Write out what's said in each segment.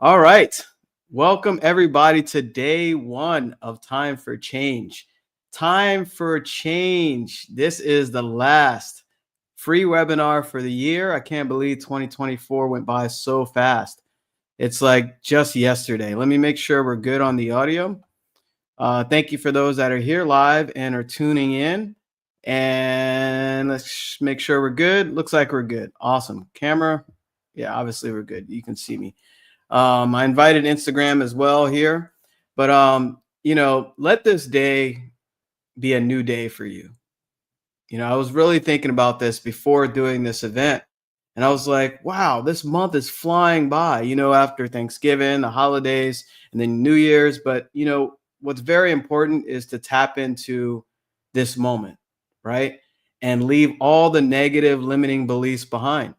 All right. Welcome everybody to day one of Time for Change. Time for Change. This is the last free webinar for the year. I can't believe 2024 went by so fast. It's like just yesterday. Let me make sure we're good on the audio. Thank you for those that are here live and are tuning in. And let's make sure we're good. Looks like we're good. Awesome. Camera. Yeah, obviously we're good. You can see me. I invited Instagram as well here, but let this day be a new day for you. I was really thinking about this before doing this event, and I was like, wow, this month is flying by, after Thanksgiving, the holidays, and then New Year's. But, what's very important is to tap into this moment, right? And leave all the negative limiting beliefs behind.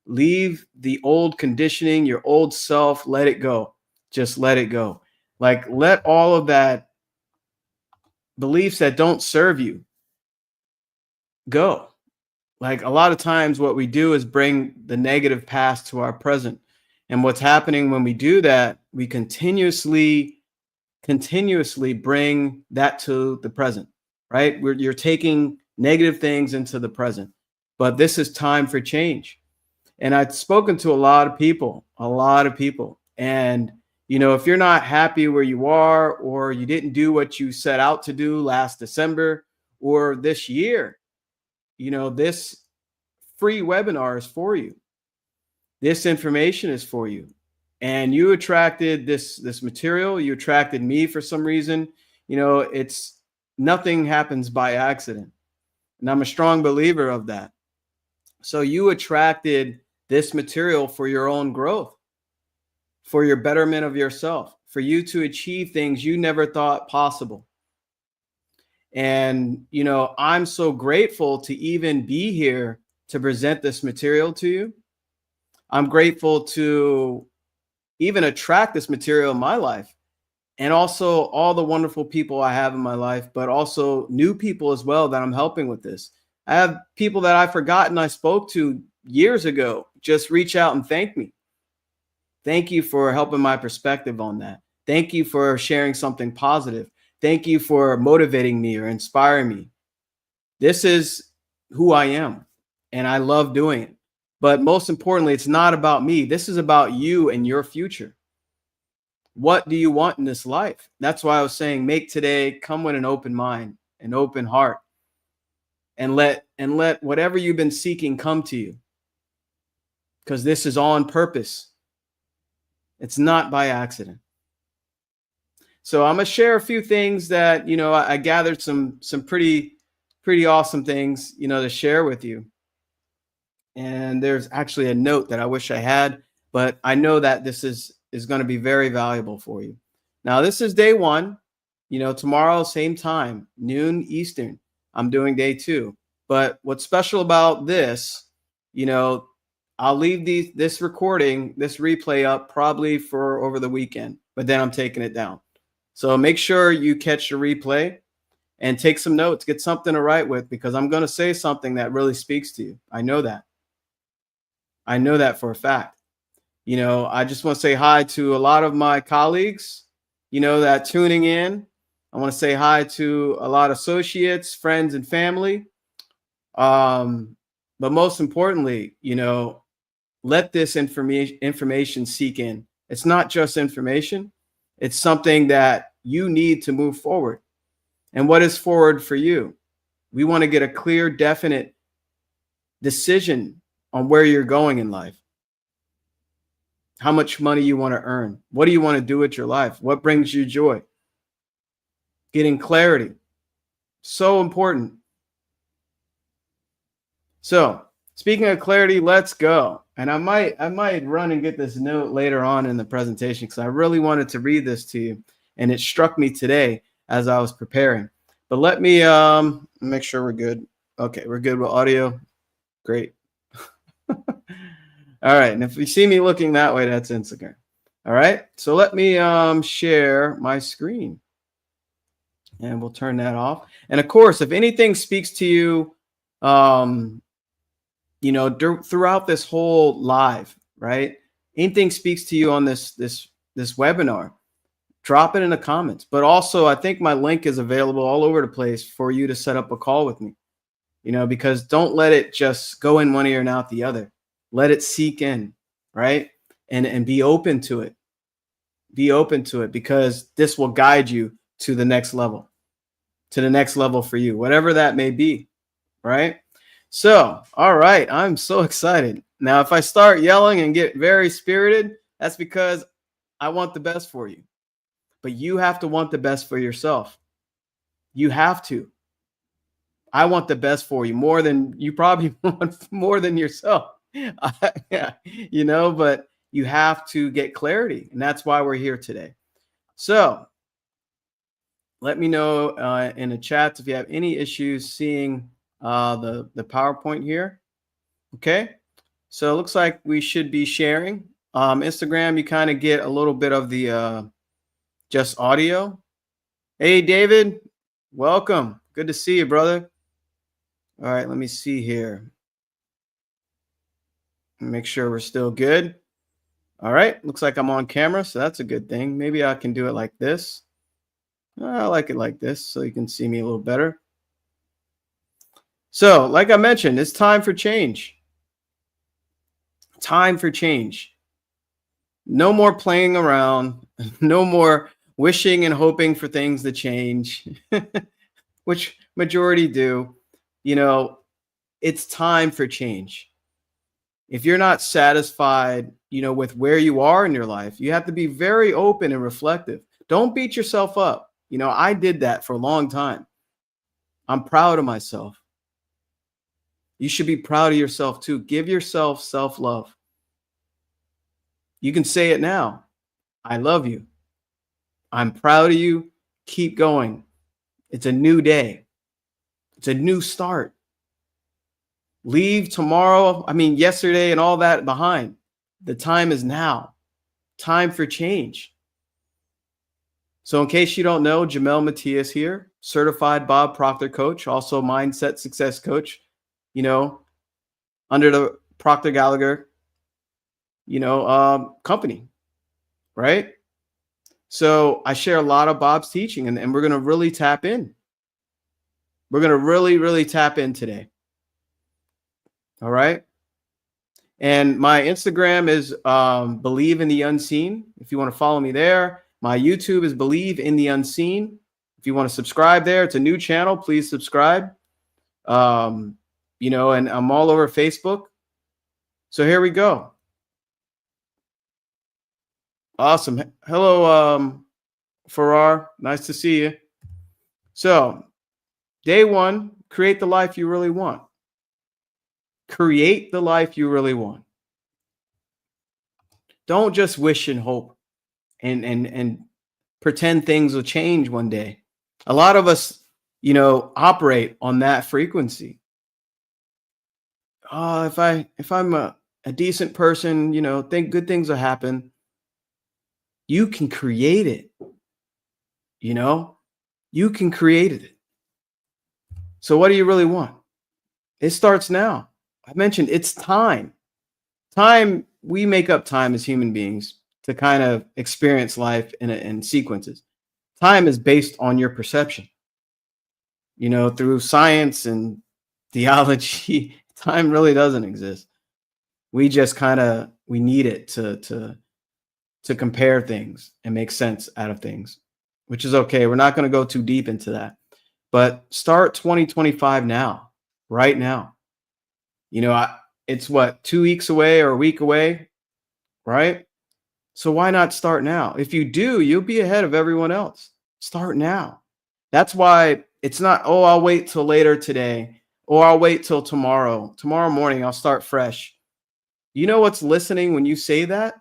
Leave the old conditioning, your old self, let it go. Just let it go. Like, let all of that beliefs that don't serve you go. Like, a lot of times what we do is bring the negative past to our present. And what's happening when we do that, we continuously bring that to the present, right? You're taking negative things into the present. But this is time for change. And I've spoken to a lot of people. And, if you're not happy where you are, or you didn't do what you set out to do last December or this year, this free webinar is for you. This information is for you. And you attracted this material. You attracted me for some reason. It's nothing happens by accident. And I'm a strong believer of that. So you attracted this material for your own growth, for your betterment of yourself, for you to achieve things you never thought possible. And, I'm so grateful to even be here to present this material to you. I'm grateful to even attract this material in my life, and also all the wonderful people I have in my life, but also new people as well that I'm helping with this. I have people that I've forgotten I spoke to years ago just reach out and thank me. Thank you for helping my perspective on that. Thank you for sharing something positive. Thank you for motivating me or inspiring me. This is who I am, and I love doing it. But most importantly, it's not about me. This is about you and your future. What do you want in this life? That's why I was saying, make today, come with an open mind, an open heart, and let whatever you've been seeking come to you. Because this is on purpose. It's not by accident. So I'm gonna share a few things that I gathered some pretty awesome things to share with you. And there's actually a note that I wish I had, but I know that this is going to be very valuable for you. Now, this is day one. Tomorrow, same time, noon Eastern, I'm doing day two. But what's special about this, I'll leave this recording, this replay up probably for over the weekend, but then I'm taking it down. So make sure you catch the replay and take some notes, get something to write with, because I'm going to say something that really speaks to you. I know that. I know that for a fact. I just want to say hi to a lot of my colleagues, that tuning in. I want to say hi to a lot of associates, friends, and family. But most importantly, let this information seek in. It's not just information. It's something that you need to move forward. And what is forward for you? We want to get a clear, definite decision on where you're going in life. How much money you want to earn. What do you want to do with your life? What brings you joy? Getting clarity. So important. So, speaking of clarity, let's go. And I might run and get this note later on in the presentation, because I really wanted to read this to you, and it struck me today as I was preparing. But let me make sure we're good. Okay, we're good with audio. Great. All right, and if you see me looking that way, that's Instagram. All right, so let me share my screen, and we'll turn that off. And of course, if anything speaks to you, throughout this whole live, right? anything speaks to you on this webinar, drop it in the comments. But also, I think my link is available all over the place for you to set up a call with me, because don't let it just go in one ear and out the other. Let it seek in, right? And be open to it. Be open to it, because this will guide you to the next level, for you, whatever that may be, right? So, all right, I'm so excited. Now, if I start yelling and get very spirited, that's because I want the best for you. But you have to want the best for yourself. You have to. I want the best for you more than you probably want, more than yourself. Yeah, but you have to get clarity, and that's why we're here today. So let me know in the chats if you have any issues seeing the PowerPoint here. Okay, so it looks like we should be sharing. Instagram, you kind of get a little bit of the just audio. Hey, David, welcome. Good to see you, brother. All right, let me see here. Make sure we're still good. All right, looks like I'm on camera, so that's a good thing. Maybe I can do it like this. I like it like this so you can see me a little better. So, like I mentioned, it's time for change. Time for change. No more playing around. No more wishing and hoping for things to change, which majority do. It's time for change. If you're not satisfied, with where you are in your life, you have to be very open and reflective. Don't beat yourself up. I did that for a long time. I'm proud of myself. You should be proud of yourself too. Give yourself self-love. You can say it now. I love you. I'm proud of you. Keep going. It's a new day. It's a new start. Leave yesterday and all that behind. The time is now. Time for change. So in case you don't know, Jamel Matias here, certified Bob Proctor coach, also mindset success coach, under the Proctor Gallagher, company, right? So I share a lot of Bob's teaching, and we're going to really tap in. We're going to really, really tap in today. All right. And my Instagram is Believe in the Unseen. If you want to follow me there. My YouTube is Believe in the Unseen. If you want to subscribe there, it's a new channel. Please subscribe. And I'm all over Facebook. So here we go. Awesome. Hello, Farrar. Nice to see you. So, day one, create the life you really want. Create the life you really want. Don't just wish and hope and pretend things will change one day. A lot of us, operate on that frequency. Oh, if I'm a decent person, think good things will happen. You can create it. You can create it. So what do you really want? It starts now. I mentioned it's time. We make up time as human beings to kind of experience life in sequences. Time is based on your perception. Through science and theology, time really doesn't exist. We just we need it to compare things and make sense out of things, which is okay. We're not going to go too deep into that, but start 2025 now, right now. It's what, 2 weeks away or a week away, right? So why not start now? If you do, you'll be ahead of everyone else. Start now. That's why it's not, oh, I'll wait till later today, or I'll wait till tomorrow. Tomorrow morning, I'll start fresh. You know what's listening when you say that?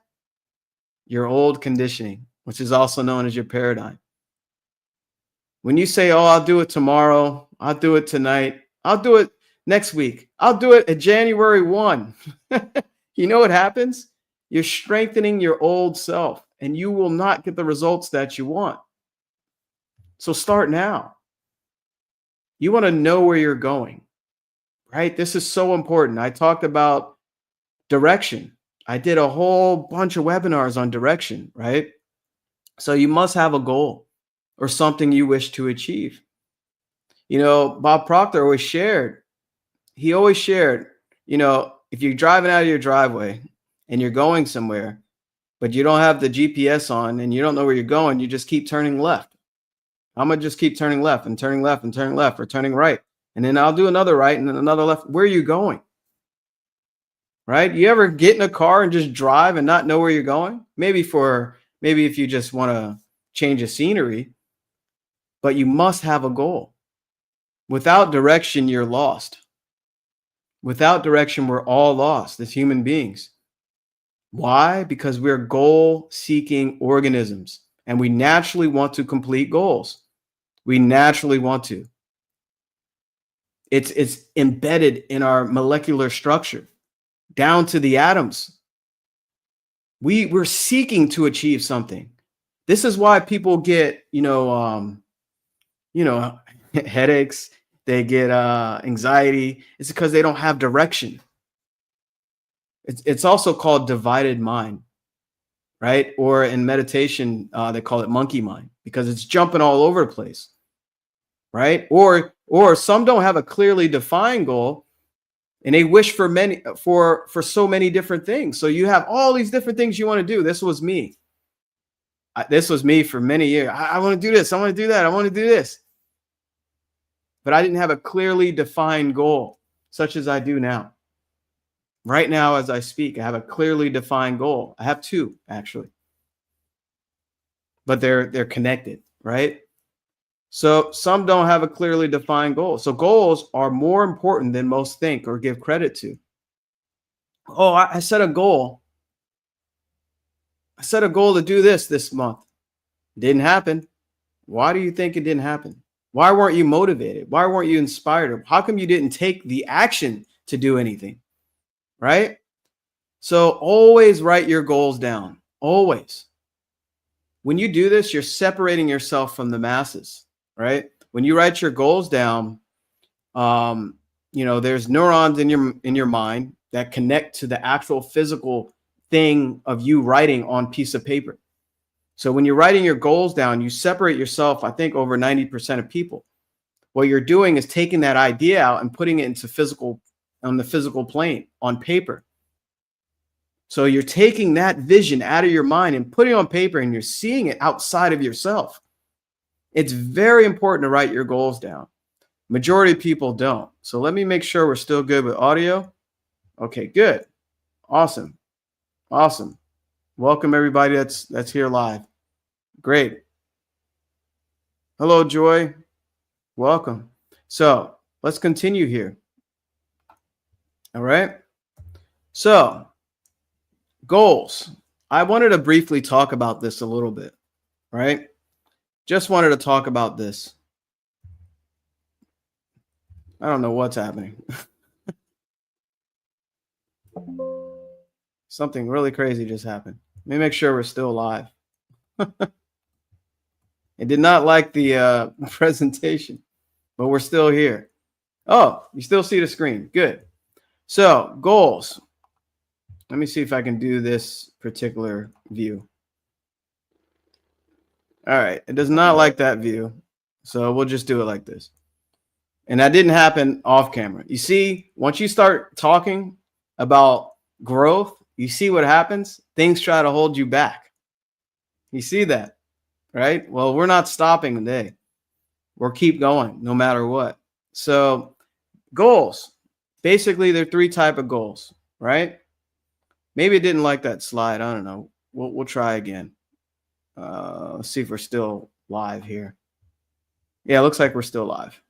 Your old conditioning, which is also known as your paradigm. When you say, oh, I'll do it tomorrow, I'll do it tonight, I'll do it next week, I'll do it at January 1. You know what happens? You're strengthening your old self, and you will not get the results that you want. So start now. You want to know where you're going, right? This is so important. I talked about direction. I did a whole bunch of webinars on direction, right? So you must have a goal or something you wish to achieve. You know, Bob Proctor always shared, he always shared, you know, if you're driving out of your driveway and you're going somewhere, but you don't have the GPS on and you don't know where you're going, you just keep turning left. I'm gonna just keep turning left and turning left and turning left or turning right. And then I'll do another right and then another left. Where are you going? Right? You ever get in a car and just drive and not know where you're going? Maybe if you just want to change a scenery, but you must have a goal. Without direction, you're lost. Without direction, we're all lost as human beings. Why? Because we're goal-seeking organisms and we naturally want to complete goals. We naturally want to. It's embedded in our molecular structure, down to the atoms. We're seeking to achieve something. This is why people get, headaches. They get anxiety. It's because they don't have direction. It's also called divided mind, right? Or in meditation, they call it monkey mind because it's jumping all over the place, right? Or some don't have a clearly defined goal, and they wish for so many different things. So you have all these different things you want to do. This was me. This was me for many years. I want to do this. I want to do that. I want to do this. But I didn't have a clearly defined goal, such as I do now. Right now, as I speak, I have a clearly defined goal. I have two, actually. But they're connected, right? So some don't have a clearly defined goal. So goals are more important than most think or give credit to. Oh, I set a goal. I set a goal to do this month. Didn't happen. Why do you think it didn't happen? Why weren't you motivated? Why weren't you inspired? How come you didn't take the action to do anything? Right? So always write your goals down. Always. When you do this, you're separating yourself from the masses, right? When you write your goals down, there's neurons in your mind that connect to the actual physical thing of you writing on piece of paper. So when you're writing your goals down, you separate yourself, I think over 90% of people. What you're doing is taking that idea out and putting it into on the physical plane, on paper. So you're taking that vision out of your mind and putting it on paper, and you're seeing it outside of yourself. It's very important to write your goals down. Majority of people don't. So let me make sure we're still good with audio. Okay, good. Awesome. Awesome. Welcome everybody that's here live. Great. Hello, Joy. Welcome. So let's continue here. All right. So goals. I wanted to briefly talk about this a little bit, right? Just wanted to talk about this. I don't know what's happening. Something really crazy just happened. Let me make sure we're still live. It did not like the presentation, but we're still here. Oh, you still see the screen. Good. So goals. Let me see if I can do this particular view. All right. It does not like that view. So we'll just do it like this. And that didn't happen off camera. You see, once you start talking about growth, you see what happens? Things try to hold you back. You see that, right? Well, we're not stopping today. We'll keep going no matter what. So goals, basically there are three types of goals, right? Maybe it didn't like that slide. I don't know. We'll try again. Let's see if we're still live here. Yeah, it looks like we're still live.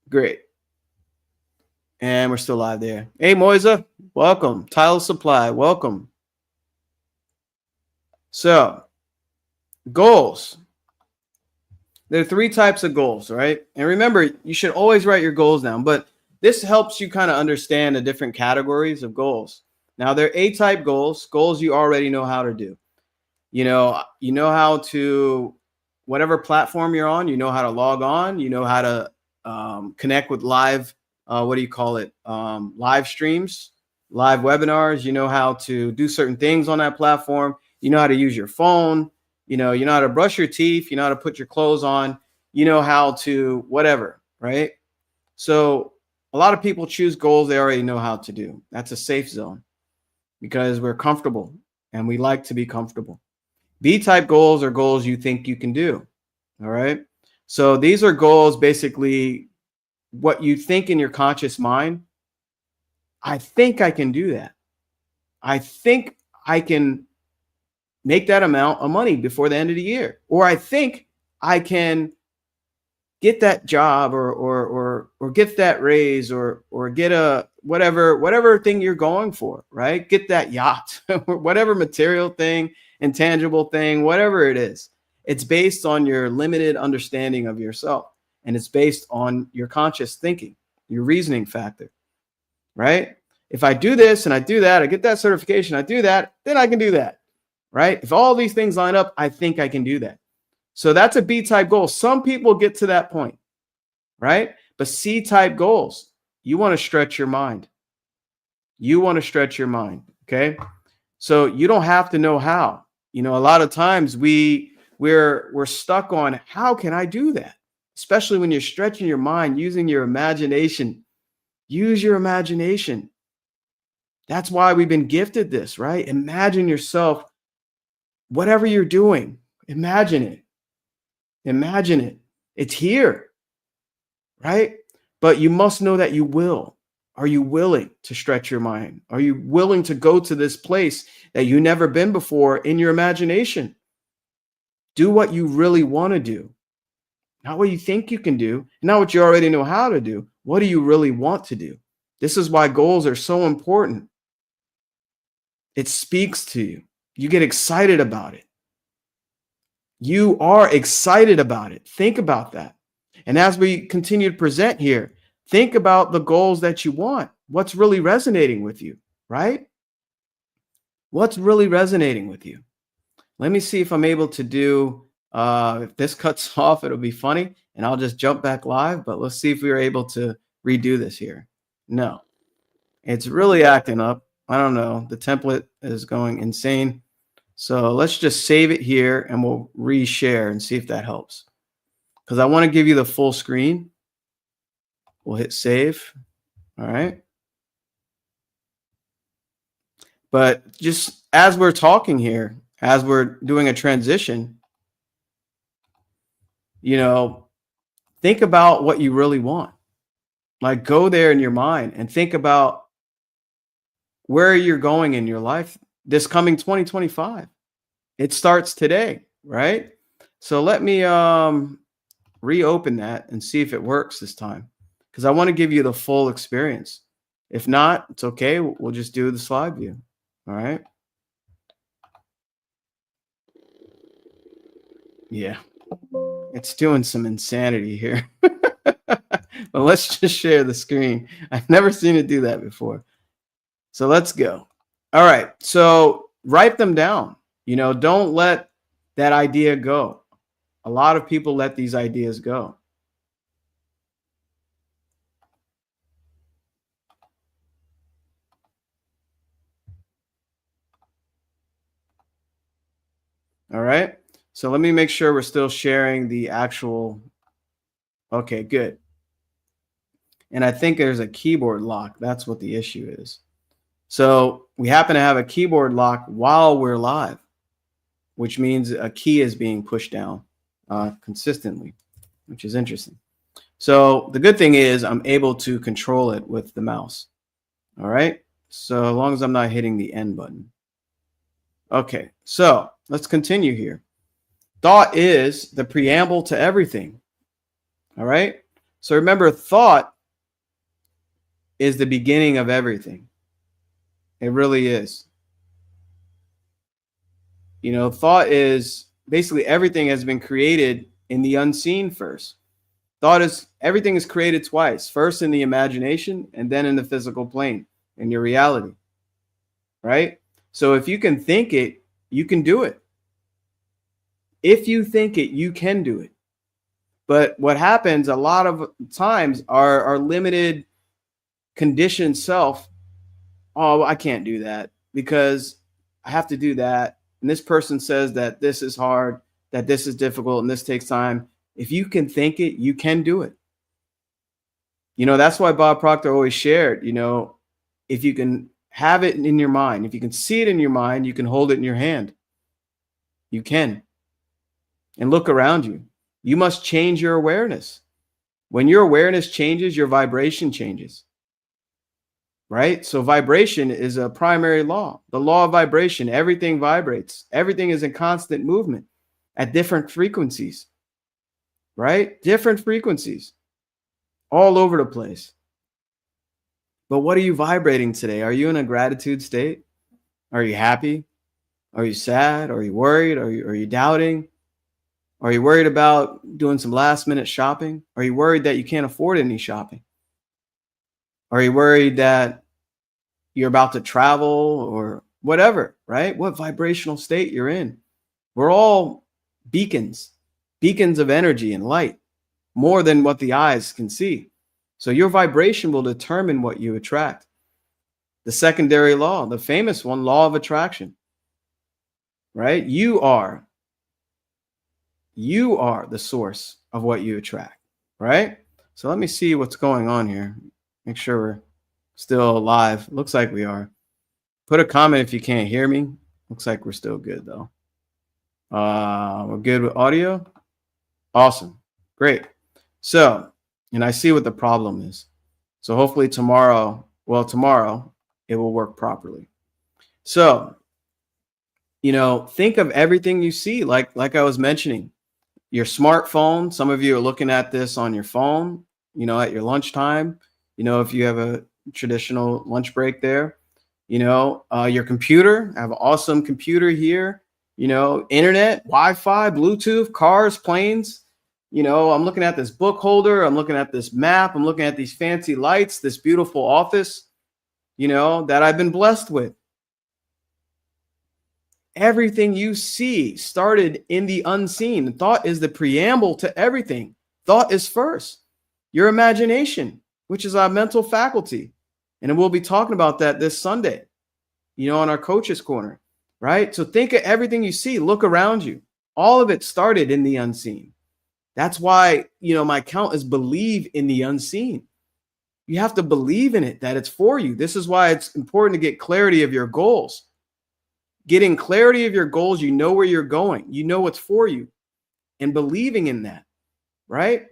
Great. And we're still live there. Hey, Moisa, welcome. Tile Supply, welcome. So, goals. There are three types of goals, right? And remember, you should always write your goals down, but this helps you kind of understand the different categories of goals. Now, there are A-type goals you already know how to do. You know how to, whatever platform you're on, you know how to log on, you know how to connect with live, live streams. live webinars. You know how to do certain things on that platform. You know how to use your phone. You know how to brush your teeth. You know how to put your clothes on. You know how to whatever, right? So a lot of people choose goals they already know how to do. That's a safe zone because we're comfortable and we like to be comfortable. B-type goals are goals you think you can do. All right. So these are goals, basically what you think in your conscious mind. I think I can do that. I think I can make that amount of money before the end of the year. Or I think I can get that job or get that raise or get a whatever thing you're going for, right? Get that yacht, whatever material thing, intangible thing, whatever it is. It's based on your limited understanding of yourself, and it's based on your conscious thinking, your reasoning factor, right? If I do this and I do that, I get that certification, I do that, then I can do that, right? If all these things line up, I think I can do that. So that's a B-type goal. Some people get to that point, right? But C-type goals, you want to stretch your mind. You want to stretch your mind, okay? So you don't have to know how. You know, a lot of times we're stuck on how can I do that? Especially when you're stretching your mind, using your imagination. Use your imagination. That's why we've been gifted this, right? Imagine yourself, whatever you're doing, imagine it. Imagine it. It's here, right? But you must know that you will. Are you willing to stretch your mind? Are you willing to go to this place that you've never been before in your imagination? Do what you really want to do. Not what you think you can do, not what you already know how to do. What do you really want to do? This is why goals are so important. It speaks to you. You get excited about it. You are excited about it. Think about that. And as we continue to present here, think about the goals that you want. What's really resonating with you, right? What's really resonating with you? Let me see if I'm able to do, if this cuts off, it'll be funny and I'll just jump back live, but let's see if we were able to redo this here. No, it's really acting up. I don't know. The template is going insane. So let's just save it here and we'll reshare and see if that helps. Because I want to give you the full screen. We'll hit save. All right. But just as we're talking here, as we're doing a transition, you know, think about what you really want. Like go there in your mind and think about where you're going in your life this coming 2025. It starts today, right? So let me reopen that and see if it works this time, because I want to give you the full experience. If not, it's okay. We'll just do the slide view. All right. Yeah, it's doing some insanity here. But let's just share the screen. I've never seen it do that before. So let's go. All right. So write them down. You know, don't let that idea go. A lot of people let these ideas go. All right. So let me make sure we're still sharing the actual. Okay, good. And I think there's a keyboard lock. That's what the issue is. So we happen to have a keyboard lock while we're live, which means a key is being pushed down consistently, which is interesting. So the good thing is I'm able to control it with the mouse. All right. So as long as I'm not hitting the end button. Okay. So let's continue here. Thought is the preamble to everything. All right. So remember, thought is the beginning of everything. It really is. You know, thought is basically everything has been created in the unseen first. Thought is everything is created twice, first in the imagination and then in the physical plane, in your reality. Right? So if you can think it, you can do it. If you think it, you can do it. But what happens a lot of times, our limited conditioned self oh, I can't do that because I have to do that. And this person says that this is hard, that this is difficult, and this takes time. If you can think it, you can do it. That's why Bob Proctor always shared, if you can have it in your mind, if you can see it in your mind, you can hold it in your hand. You can. And look around you. You must change your awareness. When your awareness changes, your vibration changes. Right? So vibration is a primary law. The law of vibration, everything vibrates. Everything is in constant movement at different frequencies. Right? Different frequencies all over the place. But what are you vibrating today? Are you in a gratitude state? Are you happy? Are you sad? Are you worried? Are you doubting? Are you worried about doing some last minute shopping? Are you worried that you can't afford any shopping? Are you worried that you're about to travel or whatever, right? What vibrational state you're in? We're all beacons of energy and light, more than what the eyes can see. So your vibration will determine what you attract. The secondary law, the famous one, law of attraction, right? You are the source of what you attract, right? So let me see what's going on here. Make sure we're still alive. Looks like we are. Put a comment if you can't hear me. Looks like we're still good though. We're good with audio. Awesome. Great. So, and I see what the problem is. So hopefully tomorrow it will work properly. So, think of everything you see, like I was mentioning. Your smartphone, some of you are looking at this on your phone, at your lunchtime, if you have a traditional lunch break there, your computer, I have an awesome computer here, internet, Wi-Fi, Bluetooth, cars, planes, I'm looking at this book holder, I'm looking at this map, I'm looking at these fancy lights, this beautiful office, that I've been blessed with. Everything you see started in the unseen. Thought is the preamble to everything. Thought is first. Your imagination, which is our mental faculty. And we'll be talking about that this Sunday, on our Coach's Corner, right? So think of everything you see. Look around you. All of it started in the unseen. That's why, my count is believe in the unseen. You have to believe in it, that it's for you. This is why it's important to get clarity of your goals. Getting clarity of your goals, you know where you're going. You know what's for you. And believing in that, right?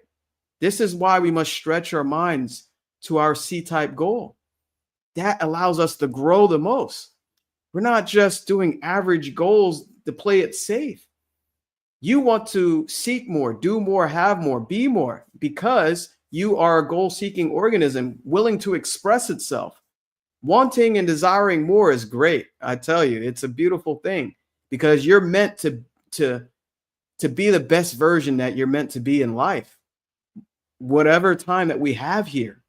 This is why we must stretch our minds to our C-type goal. That allows us to grow the most. We're not just doing average goals to play it safe. You want to seek more, do more, have more, be more, because you are a goal-seeking organism willing to express itself. Wanting and desiring more is great. I tell you, it's a beautiful thing because you're meant to be the best version that you're meant to be in life. Whatever time that we have here.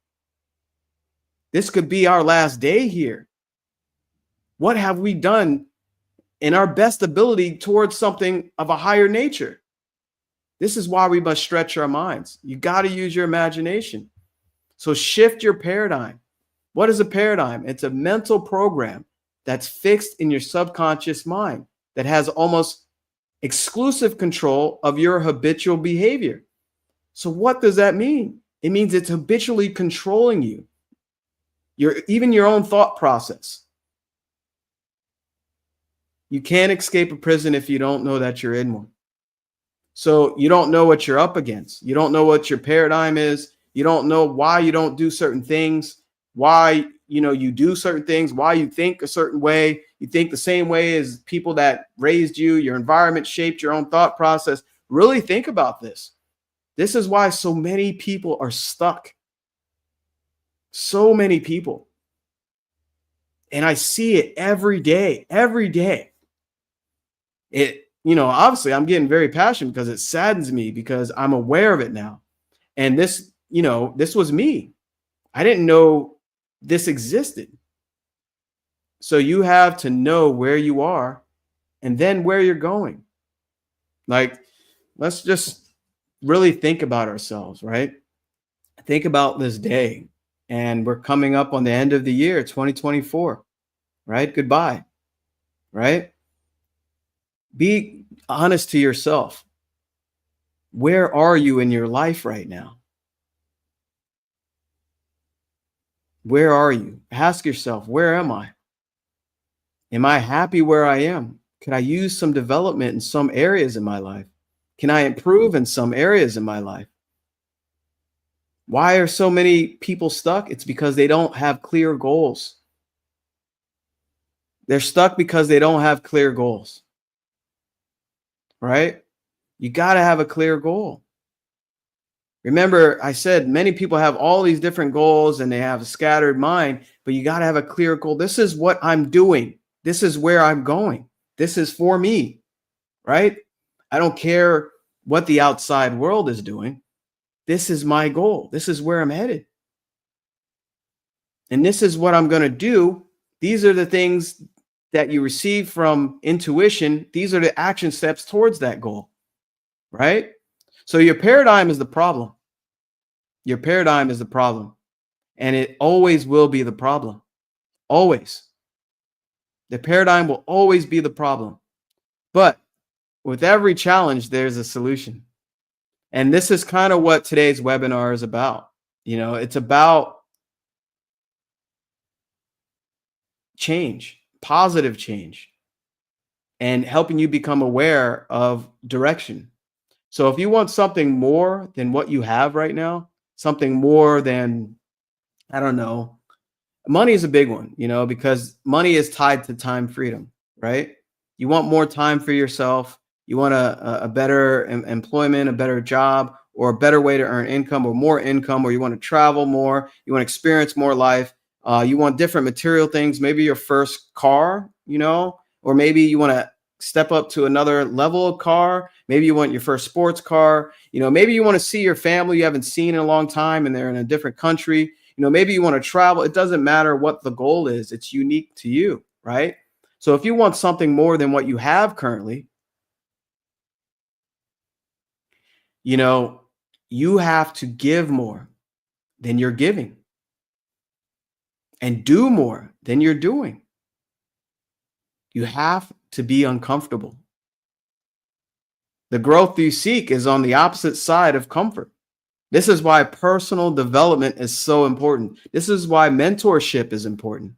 This could be our last day here. What have we done in our best ability towards something of a higher nature? This is why we must stretch our minds. You got to use your imagination. So shift your paradigm. What is a paradigm? It's a mental program that's fixed in your subconscious mind that has almost exclusive control of your habitual behavior. So what does that mean? It means it's habitually controlling you. Even your own thought process. You can't escape a prison if you don't know that you're in one. So you don't know what you're up against. You don't know what your paradigm is. You don't know why you don't do certain things. Why you do certain things, why you think a certain way, you think the same way as people that raised you, your environment shaped your own thought process. Really think about this. This is why so many people are stuck. So many people. And I see it every day. Obviously I'm getting very passionate because it saddens me because I'm aware of it now. And this was me. I didn't know this existed. So you have to know where you are and then where you're going. Let's just really think about ourselves, right? Think about this day. And we're coming up on the end of the year, 2024. right? Goodbye, right? Be honest to yourself. Where are you in your life right now? Where are you? Ask yourself, where am I? Am I happy where I am? Could I use some development in some areas in my life? Can I improve in some areas in my life? Why are so many people stuck? It's because they don't have clear goals. They're stuck because they don't have clear goals, right? You got to have a clear goal. Remember, I said many people have all these different goals and they have a scattered mind, but you got to have a clear goal. This is what I'm doing. This is where I'm going. This is for me, right? I don't care what the outside world is doing. This is my goal. This is where I'm headed. And this is what I'm going to do. These are the things that you receive from intuition. These are the action steps towards that goal, right? So your paradigm is the problem. Your paradigm is the problem. And it always will be the problem. Always. The paradigm will always be the problem. But with every challenge, there's a solution. And this is kind of what today's webinar is about. You know, it's about change, positive change, and helping you become aware of direction. So if you want something more than what you have right now, something more than, I don't know, money is a big one, you know, because money is tied to time freedom, right? You want more time for yourself. You want a better employment, a better job, or a better way to earn income or more income, or you want to travel more. You want to experience more life. You want different material things, maybe your first car, you know, or maybe you want to step up to another level of car. Maybe you want your first sports car. You know, maybe you want to see your family you haven't seen in a long time and they're in a different country. You know, maybe you want to travel. It doesn't matter what the goal is. It's unique to you, right? So if you want something more than what you have currently, you know, you have to give more than you're giving and do more than you're doing. You have to be uncomfortable. The growth you seek is on the opposite side of comfort. This is why personal development is so important. This is why mentorship is important.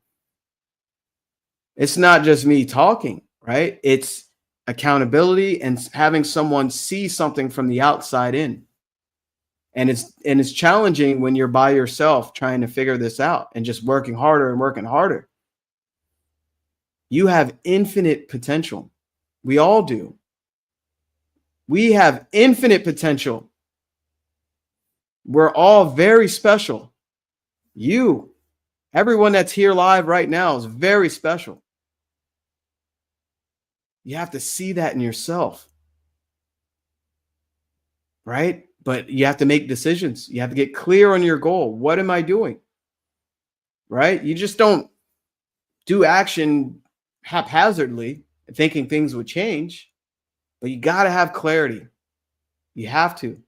It's not just me talking, right? It's accountability and having someone see something from the outside in. And it's challenging when you're by yourself trying to figure this out and just working harder and working harder. You have infinite potential. We all do. We have infinite potential. We're all very special. You, everyone that's here live right now is very special. You have to see that in yourself, right? But you have to make decisions. You have to get clear on your goal. What am I doing? Right? You just don't do action haphazardly thinking things would change, but you got to have clarity. You have to.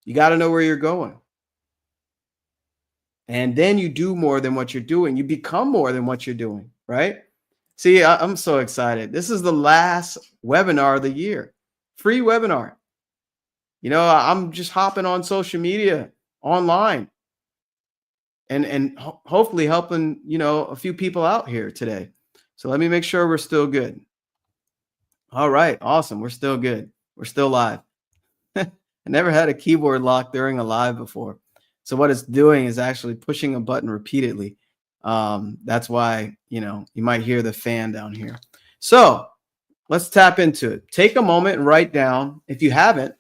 You got to know where you're going. And then you do more than what you're doing. You become more than what you're doing, right? See, I'm so excited. This is the last webinar of the year, free webinar. You know, I'm just hopping on social media online and hopefully helping, you know, a few people out here today. So let me make sure we're still good. All right. Awesome. We're still good. We're still live. I never had a keyboard lock during a live before. So what it's doing is actually pushing a button repeatedly. That's why, you know, you might hear the fan down here. So let's tap into it. Take a moment and write down, if you haven't,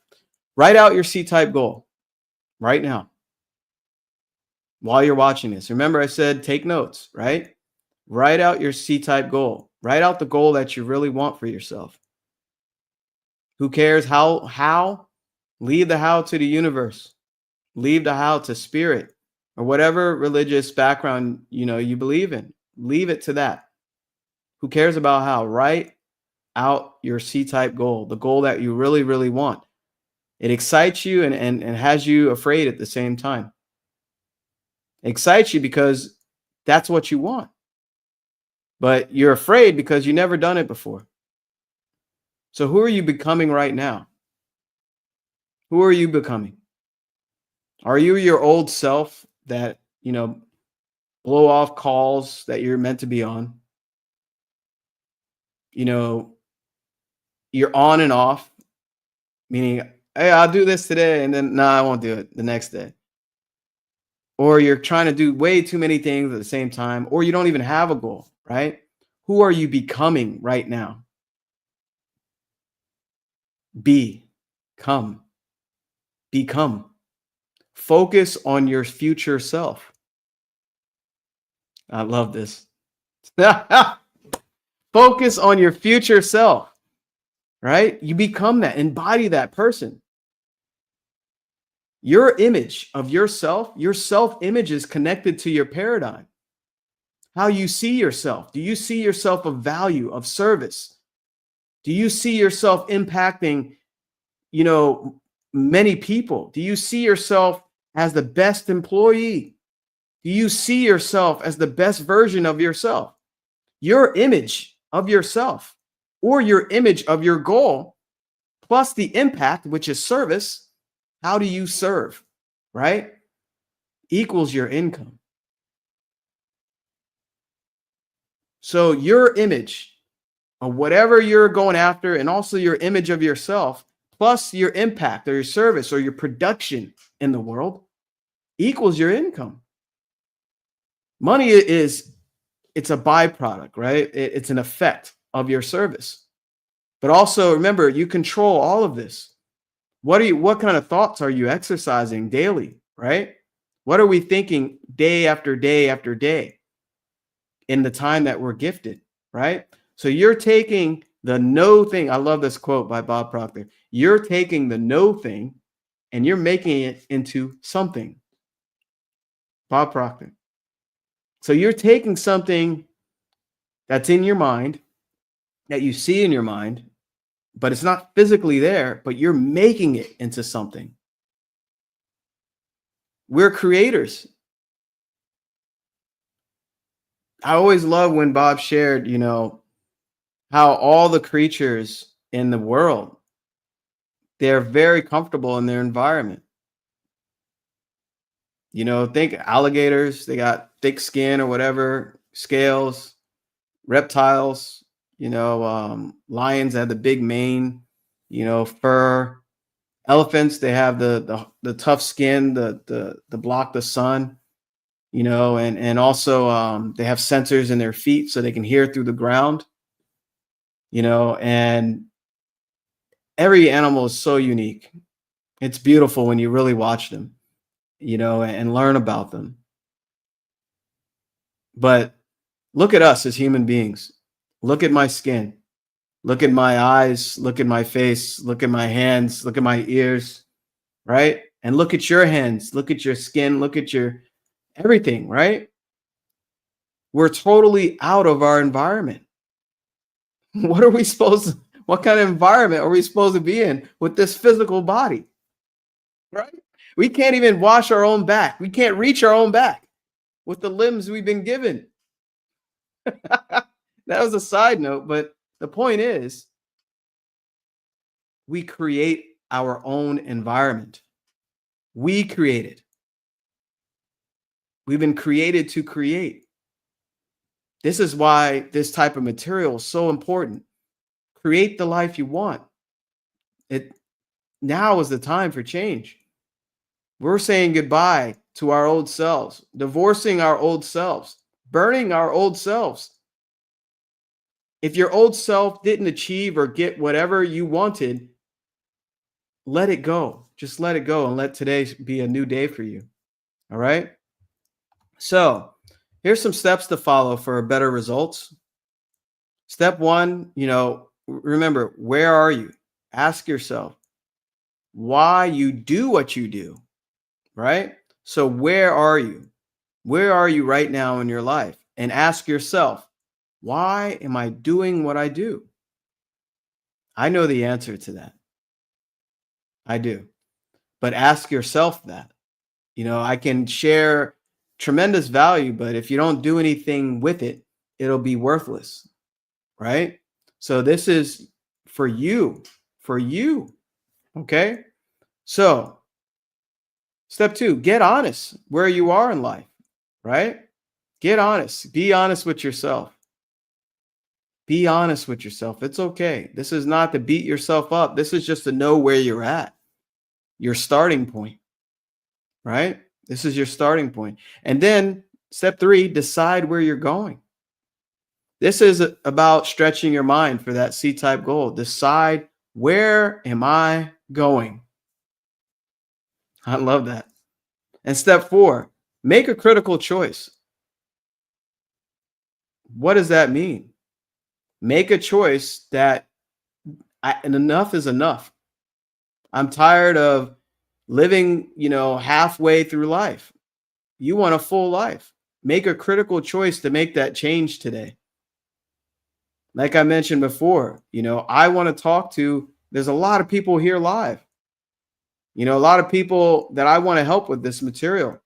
write out your C-type goal right now while you're watching this. Remember, I said take notes, right? Write out your C-type goal. Write out the goal that you really want for yourself. Who cares how? Leave the how to the universe. Leave the how to spirit or whatever religious background, you know, you believe in. Leave it to that. Who cares about how? Write out your C-type goal, the goal that you really, really want. It excites you and has you afraid at the same time. It excites you because that's what you want. but you're afraid because you never done it before. So who are you becoming right now? Who are you becoming? Are you your old self that, blow off calls that you're meant to be on? You know, you're on and off, meaning, hey, I'll do this today, and then, no, I won't do it the next day. Or you're trying to do way too many things at the same time, or you don't even have a goal, right? Who are you becoming right now? Be, come, become. Focus on your future self. I love this. Focus on your future self, right? You become that, embody that person. Your image of yourself, your self-image is connected to your paradigm. How you see yourself. Do you see yourself of value, of service? Do you see yourself impacting, many people? Do you see yourself as the best employee? Do you see yourself as the best version of yourself? Your image of yourself or your image of your goal plus the impact, which is service. How do you serve, right? Equals your income. So your image of whatever you're going after, and also your image of yourself, plus your impact or your service or your production in the world equals your income. Money it's a byproduct, right? It's an effect of your service. But also remember, you control all of this. What kind of thoughts are you exercising daily, right? What are we thinking day after day after day in the time that we're gifted, right? So you're taking the no thing. I love this quote by Bob Proctor. You're taking the no thing and you're making it into something. Bob Proctor. So you're taking something that's in your mind, that you see in your mind, but it's not physically there, but you're making it into something. We're creators. I always love when Bob shared, how all the creatures in the world, they're very comfortable in their environment. Think alligators, they got thick skin or whatever, scales, reptiles, lions have the big mane, fur. Elephants, they have the tough skin, the block the sun, and also they have sensors in their feet so they can hear through the ground, and every animal is so unique. It's beautiful when you really watch them, and learn about them. But look at us as human beings. Look at my skin. Look at my eyes. Look at my face. Look at my hands. Look at my ears, right? And look at your hands. Look at your skin. Look at your everything, right? We're totally out of our environment. What kind of environment are we supposed to be in with this physical body? Right? We can't even wash our own back. We can't reach our own back with the limbs we've been given. That was a side note, but the point is, we create our own environment. We create it. We've been created to create. This is why this type of material is so important. Create the life you want. Now is the time for change. We're saying goodbye to our old selves, divorcing our old selves, burning our old selves. If your old self didn't achieve or get whatever you wanted, let it go. Just let it go and let today be a new day for you. All right. So here's some steps to follow for better results. Step one, remember, where are you? Ask yourself why you do what you do, right? So where are you? Where are you right now in your life? And ask yourself, why am I doing what I do? I know the answer to that. I do. But ask yourself that. I can share tremendous value, but if you don't do anything with it, it'll be worthless, right? So this is for you, for you. Okay. So step 2, get honest where you are in life, right? Get honest. Be honest with yourself. Be honest with yourself. It's okay. This is not to beat yourself up. This is just to know where you're at, your starting point, right? This is your starting point. And then step 3, decide where you're going. This is about stretching your mind for that C-type goal. Decide, where am I going? I love that. And step 4, make a critical choice. What does that mean? Make a choice that and enough is enough. I'm tired of living, halfway through life. You want a full life. Make a critical choice to make that change today. Like I mentioned before, I want to talk to, there's a lot of people here live. A lot of people that I want to help with this material,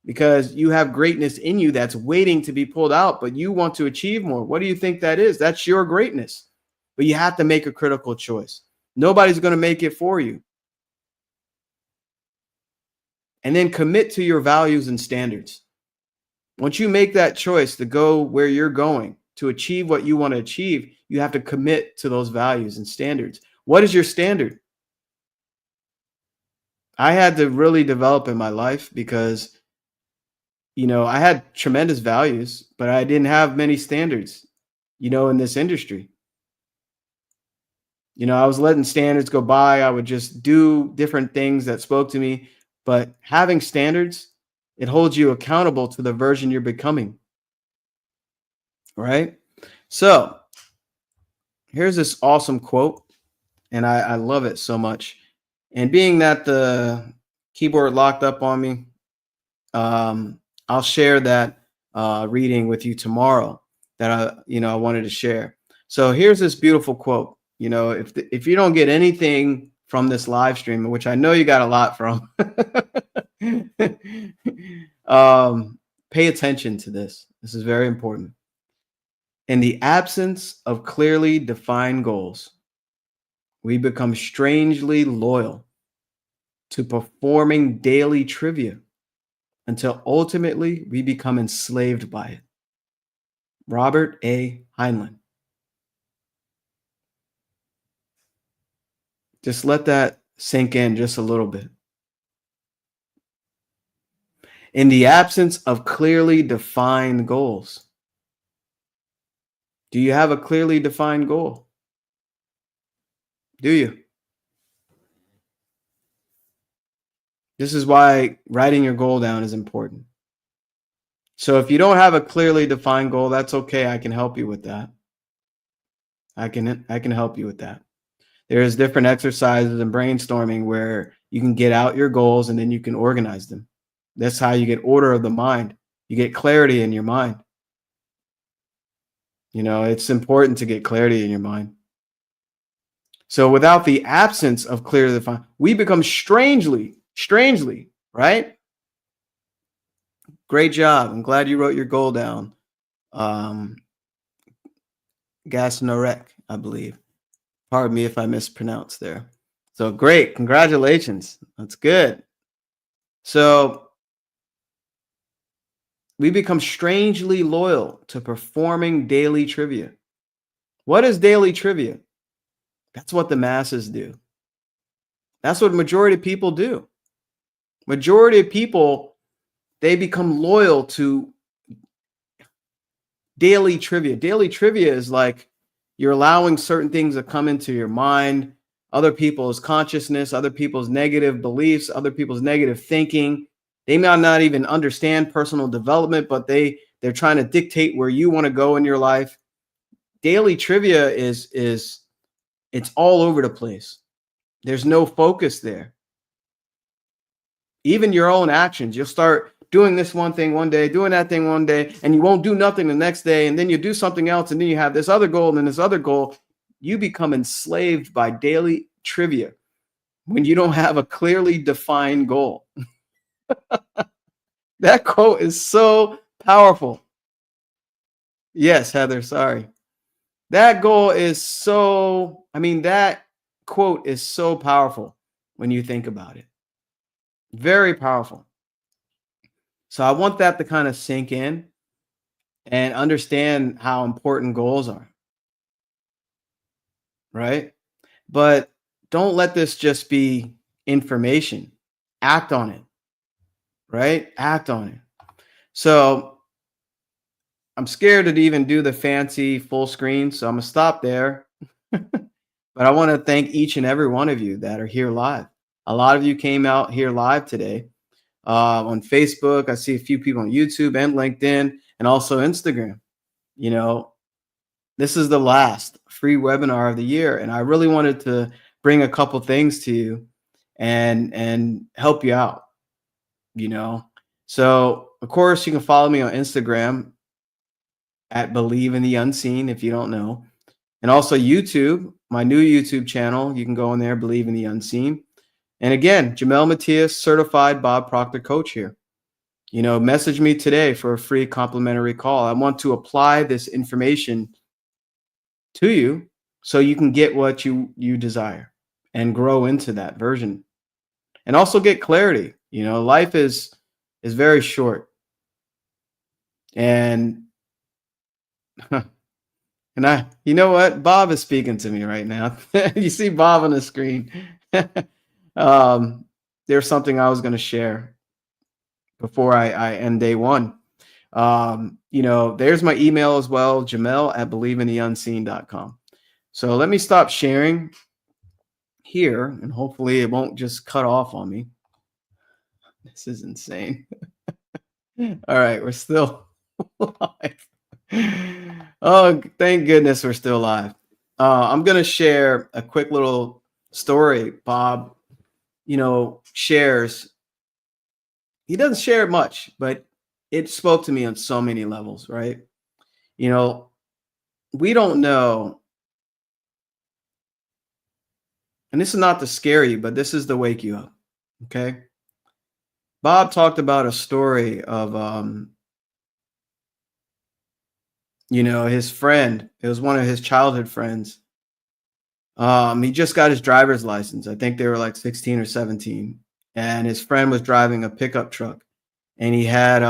because you have greatness in you that's waiting to be pulled out, but you want to achieve more. What do you think that is? That's your greatness. But you have to make a critical choice. Nobody's going to make it for you. And then commit to your values and standards. Once you make that choice to go where you're going, to achieve what you want to achieve, you have to commit to those values and standards. What is your standard? I had to really develop in my life because, I had tremendous values, but I didn't have many standards, in this industry. I was letting standards go by. I would just do different things that spoke to me. But having standards, it holds you accountable to the version you're becoming. Right? So here's this awesome quote, and I love it so much. And being that the keyboard locked up on me, I'll share that reading with you tomorrow that I wanted to share. So here's this beautiful quote. If you don't get anything from this live stream, which I know you got a lot from, pay attention to this. This is very important. In the absence of clearly defined goals, we become strangely loyal to performing daily trivia until ultimately we become enslaved by it. Robert A. Heinlein. Just let that sink in just a little bit. In the absence of clearly defined goals. Do you have a clearly defined goal? Do you? This is why writing your goal down is important. So if you don't have a clearly defined goal, that's okay. I can help you with that. I can help you with that. There's different exercises and brainstorming where you can get out your goals and then you can organize them. That's how you get order of the mind. You get clarity in your mind. It's important to get clarity in your mind. So without the absence of clearly defined, we become strangely, right? Great job. I'm glad you wrote your goal down. Gasnorek, I believe. Pardon me if I mispronounced there. So great. Congratulations. That's good. So we become strangely loyal to performing daily trivia. What is daily trivia? That's what the masses do. That's what majority of people do. Majority of people, they become loyal to daily trivia. Daily trivia is like you're allowing certain things to come into your mind, other people's consciousness, other people's negative beliefs, other people's negative thinking. They may not even understand personal development, but they're trying to dictate where you want to go in your life. Daily trivia is it's all over the place. There's no focus there. Even your own actions, you'll start doing this one thing one day, doing that thing one day, and you won't do nothing the next day. And then you do something else, and then you have this other goal and then this other goal. You become enslaved by daily trivia when you don't have a clearly defined goal. That quote is so powerful. Yes, Heather, sorry. That goal is so, I mean, that quote is so powerful when you think about it. Very powerful. So I want that to kind of sink in and understand how important goals are, right? But don't let this just be information. Act on it, right? Act on it. So I'm scared to even do the fancy full screen, so I'm gonna stop there. But I want to thank each and every one of you that are here live. A lot of you came out here live today on Facebook. I see a few people on YouTube and LinkedIn and also Instagram. You know, this is the last free webinar of the year, and I really wanted to bring a couple things to you and help you out, you know. So, of course, you can follow me on Instagram at Believe in the Unseen if you don't know. And also YouTube, my new YouTube channel. You can go in there, Believe in the Unseen. And again, Jamel Matias, certified Bob Proctor coach here. You know, message me today for a free complimentary call. I want to apply this information to you so you can get what you desire and grow into that version. And also get clarity. You know, life is very short. And and you know what? Bob is speaking to me right now. You see Bob on the screen. There's something I was going to share before I end day one. You know, there's my email as well, Jamel at believeintheunseen.com. So let me stop sharing here and hopefully it won't just cut off on me. This is insane. All right, we're still live. Oh, thank goodness we're still live. I'm going to share a quick little story Bob, you know, shares. He doesn't share it much, but it spoke to me on so many levels, right? You know, we don't know, and this is not to scare you, but this is to wake you up, okay? Bob talked about a story of, you know, his friend. It was one of his childhood friends. He just got his driver's license. I think they were like 16 or 17. And his friend was driving a pickup truck and he had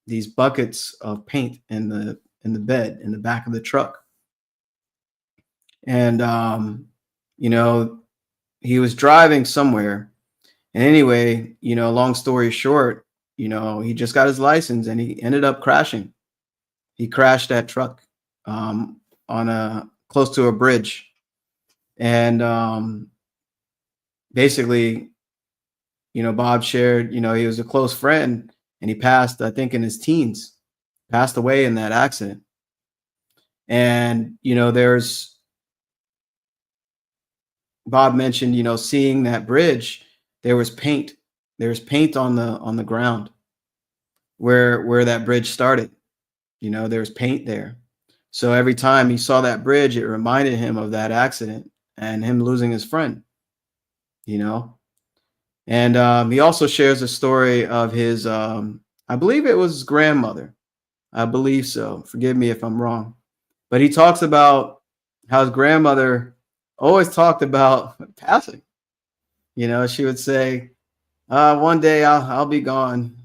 these buckets of paint in the bed in the back of the truck. And you know, he was driving somewhere. And anyway, you know, long story short, you know, he just got his license and he ended up crashing. He crashed that truck on a close to a bridge. And basically, you know, Bob shared, you know, he was a close friend and he passed, I think, in his teens, passed away in that accident. And, you know, Bob mentioned, you know, seeing that bridge, there was paint. There's paint on the ground where that bridge started. You know, there's paint there. So every time he saw that bridge, it reminded him of that accident and him losing his friend, you know. And he also shares a story of his, I believe it was his grandmother. I believe so. Forgive me if I'm wrong. But he talks about how his grandmother always talked about passing. You know, she would say, one day I'll be gone.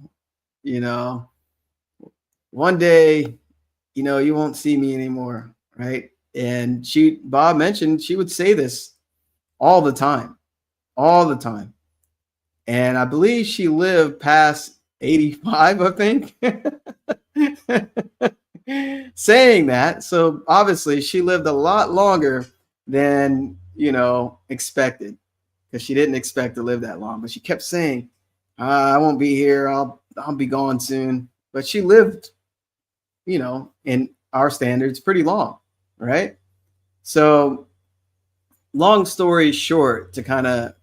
You know, one day, you know, you won't see me anymore. Right. And Bob mentioned she would say this all the time, all the time. And I believe she lived past 85, I think, saying that. So obviously she lived a lot longer than, you know, expected because she didn't expect to live that long. But she kept saying, I won't be here. I'll be gone soon. But she lived, you know, in our standards, pretty long, right? So long story short, to kind of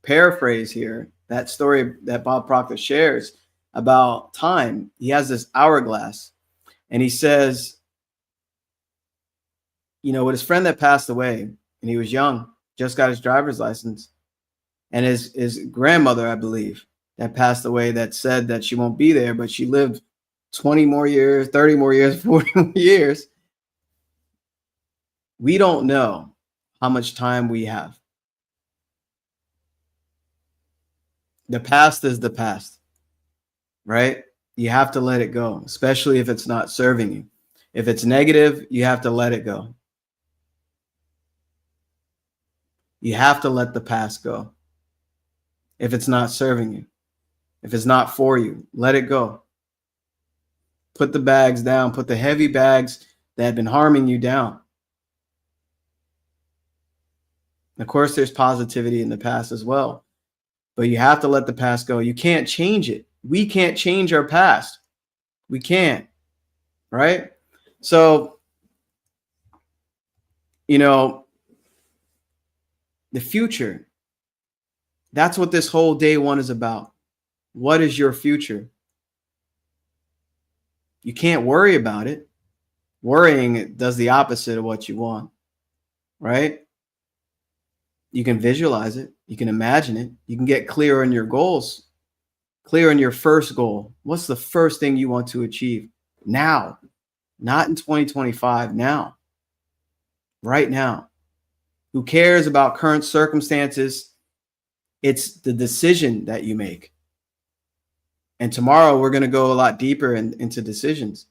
paraphrase here, that story that Bob Proctor shares about time, he has this hourglass and he says, you know, with his friend that passed away and he was young, just got his driver's license, and his grandmother, I believe, that passed away, that said that she won't be there, but she lived 20 more years, 30 more years, 40 more years. We don't know how much time we have. The past is the past, right? You have to let it go, especially if it's not serving you. If it's negative, you have to let it go. You have to let the past go. If it's not serving you, if it's not for you, let it go. Put the bags down, put the heavy bags that have been harming you down. Of course, there's positivity in the past as well, but you have to let the past go. You can't change it. We can't change our past. We can't, right? So, you know, the future, that's what this whole day one is about. What is your future? You can't worry about it. Worrying does the opposite of what you want, right? You can visualize it. You can imagine it. You can get clear on your goals, clear on your first goal. What's the first thing you want to achieve now? Not in 2025, now, right now. Who cares about current circumstances? It's the decision that you make. And tomorrow we're going to go a lot deeper into decisions.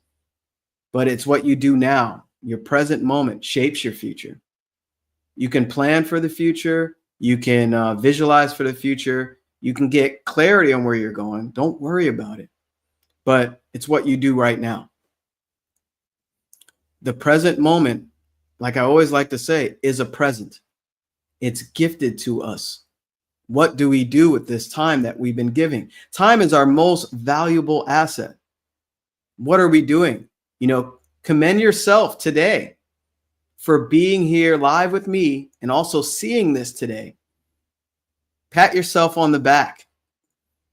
But it's what you do now. Your present moment shapes your future. You can plan for the future. You can visualize for the future. You can get clarity on where you're going. Don't worry about it. But it's what you do right now. The present moment, like I always like to say, is a present. It's gifted to us. What do we do with this time that we've been giving? Time is our most valuable asset. What are we doing? You know, commend yourself today for being here live with me and also seeing this today. Pat yourself on the back.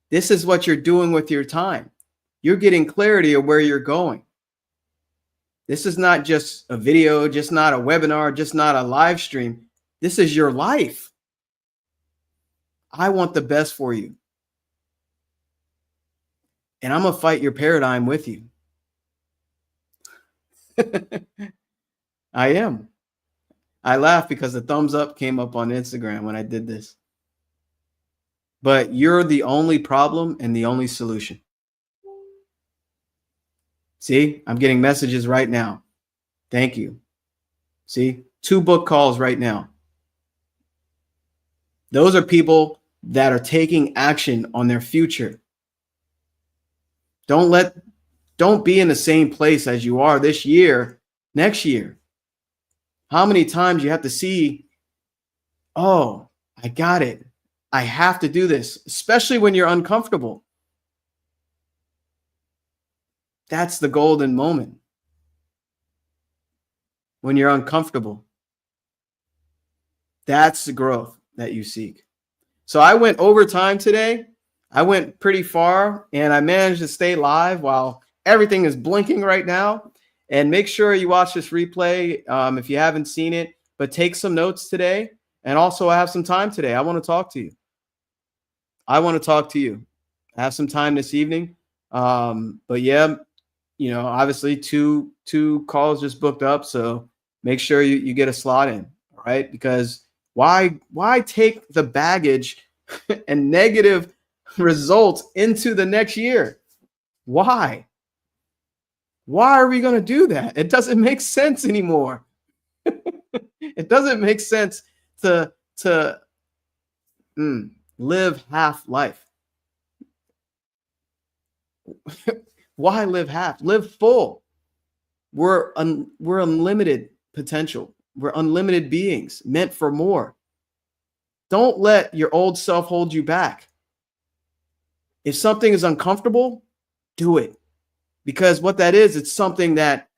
This is what you're doing with your time. You're getting clarity of where you're going. This is not just a video, just not a webinar, just not a live stream. This is your life. I want the best for you. And I'm going to fight your paradigm with you. I am. I laugh because the thumbs up came up on Instagram when I did this. But you're the only problem and the only solution. See, I'm getting messages right now. Thank you. See, 2 book calls right now. Those are people that are taking action on their future. Don't be in the same place as you are this year, next year. How many times you have to see, oh, I got it. I have to do this, especially when you're uncomfortable. That's the golden moment. When you're uncomfortable. That's the growth that you seek. So I went overtime today. I went pretty far and I managed to stay live while everything is blinking right now. And make sure you watch this replay if you haven't seen it, but take some notes today. And also I have some time today. I want to talk to you. I have some time this evening. But yeah, you know, obviously two calls just booked up. So make sure you get a slot in. All right. Because why take the baggage and negative results into the next year? Why are we going to do that? It doesn't make sense anymore. It doesn't make sense to live half life. Why live half? Live full. We're unlimited potential. We're unlimited beings meant for more. Don't let your old self hold you back. If something is uncomfortable, do it. Because what that is, it's something that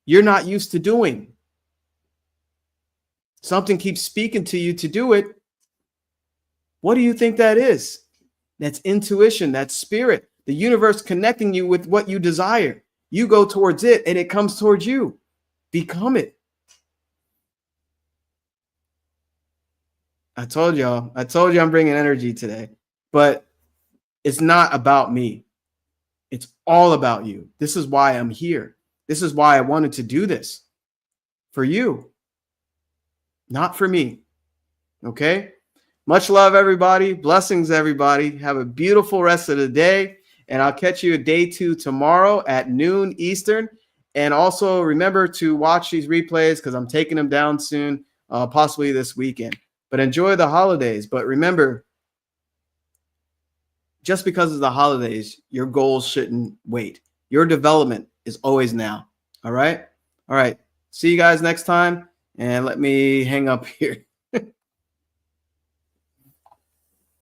you're not used to doing. Something keeps speaking to you to do it. What do you think that is? That's intuition, that's spirit, the universe connecting you with what you desire. You go towards it and it comes towards you. Become it. I told you I'm bringing energy today, but it's not about me. It's all about you. This is why I'm here. This is why I wanted to do this for you, not for me. Okay? Much love, everybody. Blessings, everybody. Have a beautiful rest of the day. And I'll catch you at day 2 tomorrow at noon Eastern. And also remember to watch these replays because I'm taking them down soon, possibly this weekend. But enjoy the holidays. But remember, just because of the holidays, your goals shouldn't wait. Your development is always now. All right? All right. See you guys next time. And let me hang up here.